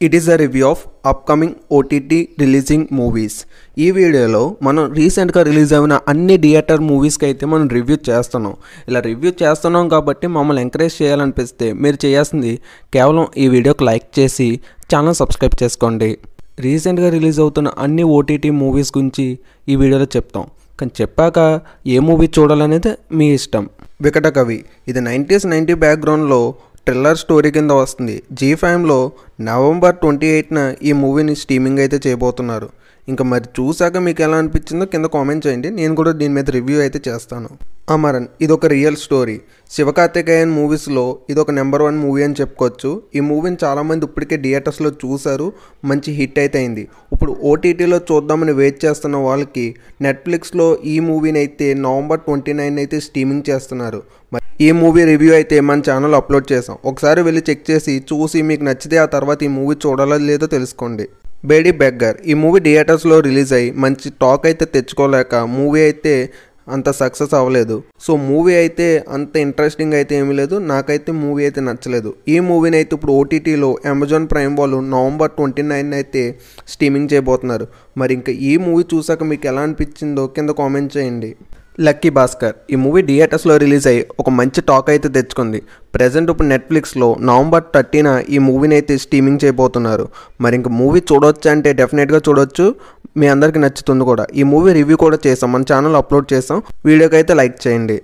It is a review of upcoming OTT releasing movies. ఈ వీడియోలో మనం రీసెంట్గా రిలీజ్ అయిన అన్ని థియేటర్ మూవీస్కి అయితే మనం రివ్యూ చేస్తున్నాం. ఇలా రివ్యూ చేస్తున్నాం కాబట్టి మమ్మల్ని ఎంకరేజ్ చేయాలనిపిస్తే మీరు చేయాల్సింది కేవలం ఈ వీడియోకి లైక్ చేసి ఛానల్ సబ్స్క్రైబ్ చేసుకోండి. రీసెంట్గా రిలీజ్ అవుతున్న అన్ని ఓటీటీ మూవీస్ గురించి ఈ వీడియోలో చెప్తాం. కానీ చెప్పాక ఏ మూవీ చూడాలనేది మీ ఇష్టం. వికటకవి ఇది 90s బ్యాక్గ్రౌండ్లో థ్రిల్లర్ స్టోరీ కింద వస్తుంది. జీ5లో నవంబర్ 28న ఈ మూవీని స్ట్రీమింగ్ అయితే చేయబోతున్నారు. ఇంకా మరి చూసాక మీకు ఎలా అనిపించిందో కింద కామెంట్ చేయండి. నేను కూడా దీని మీద రివ్యూ అయితే చేస్తాను. అమరన్ ఇది ఒక రియల్ స్టోరీ. శివకార్తికేయన్ మూవీస్లో ఇది ఒక నెంబర్ 1 మూవీ అని చెప్పుకోవచ్చు. ఈ మూవీని చాలామంది ఇప్పటికే థియేటర్స్లో చూశారు, మంచి హిట్ అయితే అయింది. ఇప్పుడు ఓటీటీలో చూద్దామని వెయిట్ చేస్తున్న వాళ్ళకి నెట్ఫ్లిక్స్లో ఈ మూవీని అయితే నవంబర్ 29 అయితే స్ట్రీమింగ్ చేస్తున్నారు. ఈ మూవీ రివ్యూ అయితే మన ఛానల్ అప్లోడ్ చేసాం. ఒకసారి వెళ్ళి చెక్ చేసి చూసి మీకు నచ్చితే ఆ తర్వాత ఈ మూవీ చూడాలో లేదో తెలుసుకోండి. బేడీ బెగ్గర్ ఈ మూవీ థియేటర్స్లో రిలీజ్ అయ్యి మంచి టాక్ అయితే తెచ్చుకోలేక మూవీ అయితే అంత సక్సెస్ అవ్వలేదు. సో మూవీ అయితే అంత ఇంట్రెస్టింగ్ అయితే ఏమీ లేదు. నాకైతే మూవీ అయితే నచ్చలేదు. ఈ మూవీని అయితే ఇప్పుడు ఓటీటీలో అమెజాన్ ప్రైమ్ వాళ్ళు నవంబర్ 29 అయితే స్ట్రీమింగ్ చేయబోతున్నారు. మరి ఇంకా ఈ మూవీ చూసాక మీకు ఎలా అనిపించిందో కింద కామెంట్ చేయండి. లక్కీ భాస్కర్ ఈ మూవీ థియేటర్స్లో రిలీజ్ అయ్యి ఒక మంచి టాక్ అయితే తెచ్చుకుంది. ప్రజెంట్ ఇప్పుడు నెట్ఫ్లిక్స్లో నవంబర్ 30న ఈ మూవీని అయితే స్ట్రీమింగ్ చేయబోతున్నారు. మరి ఇంక మూవీ చూడొచ్చు అంటే డెఫినెట్గా చూడొచ్చు, మీ అందరికీ నచ్చుతుంది కూడా. ఈ మూవీ రివ్యూ కూడా చేసాం, మన ఛానల్ అప్లోడ్ చేసాం. వీడియోకి అయితే లైక్ చేయండి.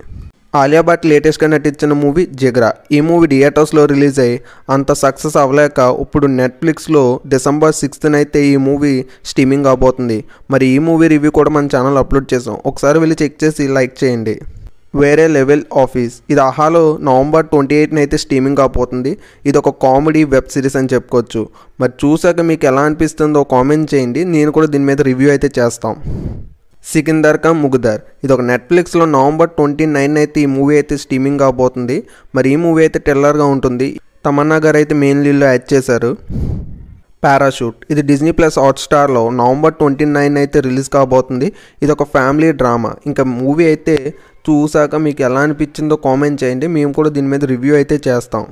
ఆలియా భట్ లేటెస్ట్గా నటించిన మూవీ జిగ్రా ఈ మూవీ థియేటర్స్లో రిలీజ్ అయ్యి అంత సక్సెస్ అవ్వలేక ఇప్పుడు నెట్ఫ్లిక్స్లో డిసెంబర్ 6న అయితే ఈ మూవీ స్ట్రీమింగ్ అవబోతుంది. మరి ఈ మూవీ రివ్యూ కూడా మన ఛానల్ అప్లోడ్ చేసాం. ఒకసారి వెళ్ళి చెక్ చేసి లైక్ చేయండి. వేరే లెవెల్ ఆఫీస్ ఇది ఆహాలో నవంబర్ 28న అయితే స్ట్రీమింగ్ అవబోతుంది. ఇది ఒక కామెడీ వెబ్ సిరీస్ అని చెప్పుకోవచ్చు. మరి చూసాక మీకు ఎలా అనిపిస్తుందో కామెంట్ చేయండి. నేను కూడా దీని మీద రివ్యూ అయితే చేస్తాం. సికిందర్ కా ముగ్దర్ ఇది ఒక నెట్ఫ్లిక్స్లో నవంబర్ 29 అయితే ఈ మూవీ అయితే స్ట్రీమింగ్ అవబోతుంది. మరి ఈ మూవీ అయితే థ్రిల్లర్గా ఉంటుంది. తమన్నా గారు అయితే మెయిన్ లీడ్లో యాడ్ చేశారు. పారాషూట్ ఇది డిజ్నీ ప్లస్ హాట్స్టార్లో నవంబర్ 29 అయితే రిలీజ్ కాబోతుంది. ఇది ఒక ఫ్యామిలీ డ్రామా. ఇంకా మూవీ అయితే చూసాక మీకు ఎలా అనిపించిందో కామెంట్ చేయండి. మేము కూడా దీని మీద రివ్యూ అయితే చేస్తాం.